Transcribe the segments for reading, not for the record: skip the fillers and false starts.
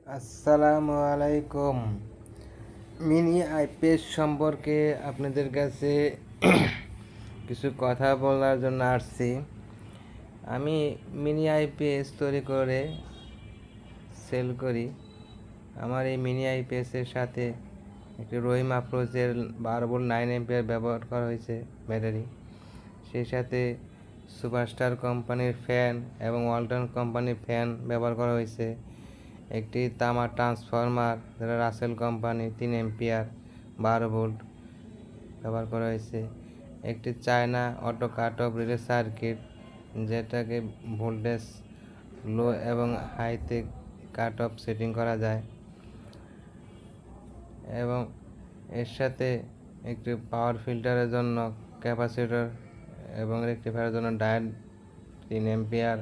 আসসালামু আলাইকুম। Mini IPS সম্পর্কে আপনাদের কাছে কিছু কথা বলার জন্য আসছি। আমি মিনি আইপিএস তৈরি করে সেল করি। আমার এই মিনি আইপিএসের সাথে একটি রহিম আপ্রোচের 12 ভোল্ট 9 অ্যাম্পিয়ার ব্যবহার করা হয়েছে ব্যাটারি। সেই সাথে সুপারস্টার কোম্পানির ফ্যান এবং ওয়ালটন কোম্পানির ফ্যান ব্যবহার করা হয়েছে। একটি তামা ট্রান্সফরমার যেটা রাসেল কোম্পানি 3 অ্যাম্পিয়ার 12 ভোল্ট ব্যবহার করা হয়েছে। একটি China auto cut off relay circuit যেটাকে ভোল্টেজ লো এবং হাইতে কাট অফ সেটিং করা যায়, এবং এর সাথে একটি পাওয়ার ফিল্টারের জন্য ক্যাপাসিটর এবং রেকটিফায়ারের জন্য ডায়োড 3 অ্যাম্পিয়ার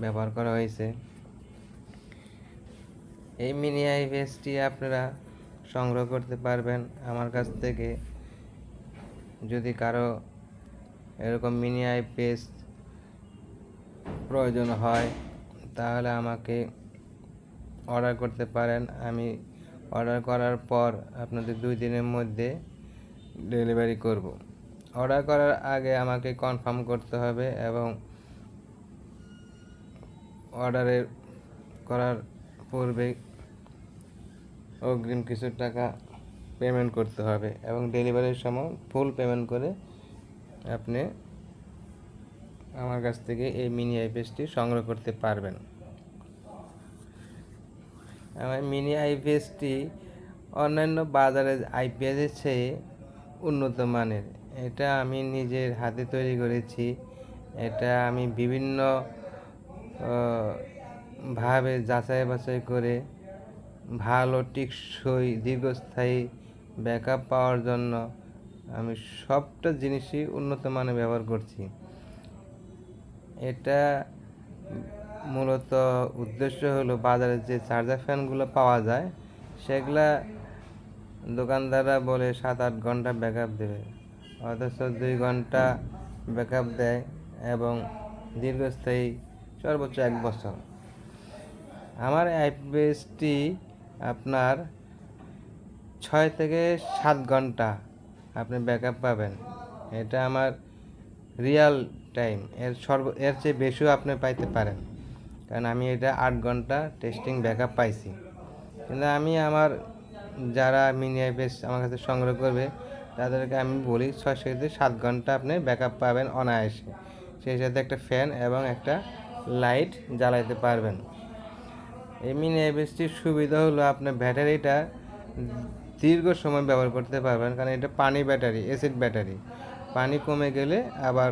ব্যবহার করা হয়েছে। এই মিনি আইপিএসটি আপনারা সংগ্রহ করতে পারবেন আমার কাছ থেকে। যদি কারো এরকম মিনি আইপিএস প্রয়োজন হয় তাহলে আমাকে অর্ডার করতে পারেন। আমি অর্ডার করার পর আপনাদের 2 দিনের মধ্যে ডেলিভারি করব। অর্ডার করার আগে আমাকে কনফার্ম করতে হবে এবং অর্ডারের করার পূর্বে অগ্রিম কিছু টাকা পেমেন্ট করতে হবে এবং ডেলিভারির সময় ফুল পেমেন্ট করে আপনি আমার কাছ থেকে এই মিনি আইপিএসটি সংগ্রহ করতে পারবেন। আমার মিনি আইপিএসটি অন্যান্য বাজারের আইপিএসের চেয়ে উন্নত মানের। এটা আমি নিজের হাতে তৈরি করেছি। এটা আমি বিভিন্ন ভাবে যাচাই বাছাই করে ভালো টেকসই দীর্ঘস্থায়ী ব্যাকআপ পাওয়ার জন্য আমি সবটা জিনিসই উন্নত মানের ব্যবহার করছি। এটা মূলত উদ্দেশ্য হলো বাজারে যে চার্জার ফ্যানগুলো পাওয়া যায় সেগুলা দোকানদাররা বলে 7-8 ঘন্টা ব্যাকআপ দেবে, অথচ 2 ঘন্টা ব্যাকআপ দেয় এবং দীর্ঘস্থায়ী সর্বোচ্চ 1 বছর। আমার আইপিএসটি আপনার 6 থেকে 7 ঘন্টা আপনি ব্যাকআপ পাবেন। এটা আমার রিয়াল টাইম। এর চেয়ে বেশিও আপনি পাইতে পারেন, কারণ আমি এটা 8 ঘন্টা টেস্টিং ব্যাকআপ পাইছি। কিন্তু আমি আমার যারা মিনি আইপিএস আমার কাছে সংগ্রহ করবে তাদেরকে আমি বলি 6 থেকে 7 ঘন্টা আপনি ব্যাকআপ পাবেন অনায়াসে। সেই সাথে একটা ফ্যান এবং একটা লাইট জ্বালাইতে পারবেন। এই মিনি আইপিএসটির সুবিধা হলো আপনার ব্যাটারিটা দীর্ঘ সময় ব্যবহার করতে পারবেন, কারণ এটা পানি ব্যাটারি, অ্যাসিড ব্যাটারি। পানি কমে গেলে আবার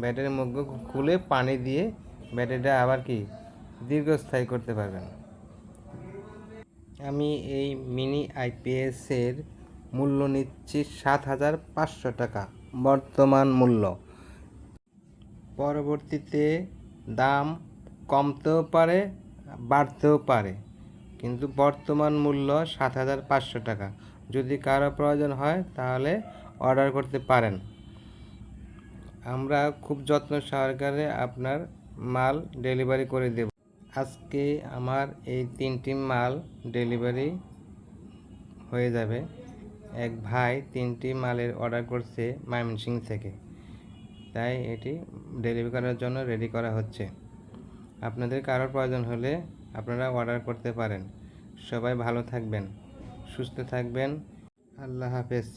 ব্যাটারির মুখ খুলে পানি দিয়ে ব্যাটারিটা আবার কি দীর্ঘস্থায়ী করতে পারবেন। আমি এই মিনি আইপিএসের মূল্য নিচ্ছি 7,500 টাকা বর্তমান মূল্য। পরবর্তীতে দাম কমতেও পারে বাড়তেও পারে, কিন্তু বর্তমান মূল্য 7,500 টাকা। যদি কারো প্রয়োজন হয় তাহলে অর্ডার করতে পারেন। আমরা খুব যত্ন সহকারে আপনার মাল ডেলিভারি করে দেব। আজকে আমার এই 3টি মাল ডেলিভারি হয়ে যাবে। এক ভাই 3টি মালের অর্ডার করছে ময়মনসিংহ থেকে, তাই এটি ডেলিভারি করার জন্য রেডি করা হচ্ছে। আপনাদের কারোর প্রয়োজন হলে আপনারা অর্ডার করতে পারেন। সবাই ভালো থাকবেন, সুস্থ থাকবেন। আল্লাহ হাফেজ।